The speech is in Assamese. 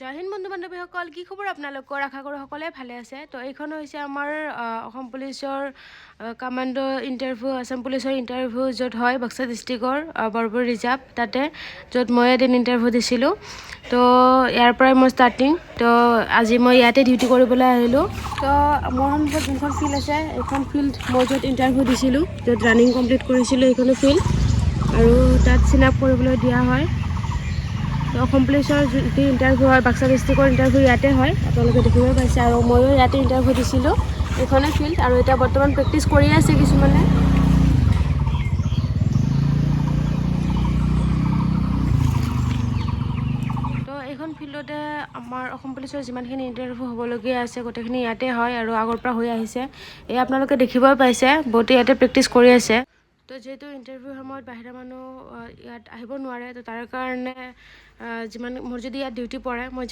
জয় হিন্দ বন্ধু বান্ধৱীসকল, কি খবৰ আপোনালোকৰ? আশা কৰোঁ সকলোৱে ভালে আছে। তো এইখন হৈছে আমাৰ অসম পুলিচৰ কামাণ্ডো ইণ্টাৰভিউ, আছাম পুলিচৰ ইণ্টাৰভিউ য'ত হয় বাক্সা ডিষ্ট্ৰিক্টৰ বৰবৰী ৰিজাৰ্ভ, তাতে য'ত মই এদিন ইণ্টাৰভিউ দিছিলোঁ। তো ইয়াৰ পৰাই মই ষ্টাৰ্টিং। তো আজি মই ইয়াতে ডিউটি কৰিবলৈ আহিলোঁ। তো মোৰ সন্মুখত যোনখন ফিল্ড আছে, এইখন ফিল্ড মই য'ত ইণ্টাৰভিউ দিছিলোঁ, য'ত ৰানিং কমপ্লিট কৰিছিলোঁ, এইখনো ফিল্ড। আৰু তাত চিন আপ কৰিবলৈ দিয়া হয়। তো অসম পুলিচৰ যি ইণ্টাৰভিউ হয়, বাক্সা ডিষ্ট্ৰিক্টৰ ইণ্টাৰভিউ ইয়াতে হয়, আপোনালোকে দেখিবলৈ পাইছে। আৰু ময়ো ইয়াতে ইণ্টাৰভিউ দিছিলোঁ, এইখনে ফিল্ড। আৰু এতিয়া বৰ্তমান প্ৰেক্টিচ কৰি আছে কিছুমানে। তো এইখন ফিল্ডতে আমাৰ অসম পুলিচৰ যিমানখিনি ইণ্টাৰভিউ হ'বলগীয়া আছে, গোটেইখিনি ইয়াতে হয় আৰু আগৰ পৰা হৈ আহিছে। এই আপোনালোকে দেখিবই পাইছে, বহুতে ইয়াতে প্ৰেক্টিচ কৰি আছে। তো যিহেতু ইণ্টাৰভিউৰ সময়ত বাহিৰা মানুহ ইয়াত আহিব নোৱাৰে, তো তাৰ কাৰণে মোৰ যদি ইয়াত ডিউটি পৰে, মই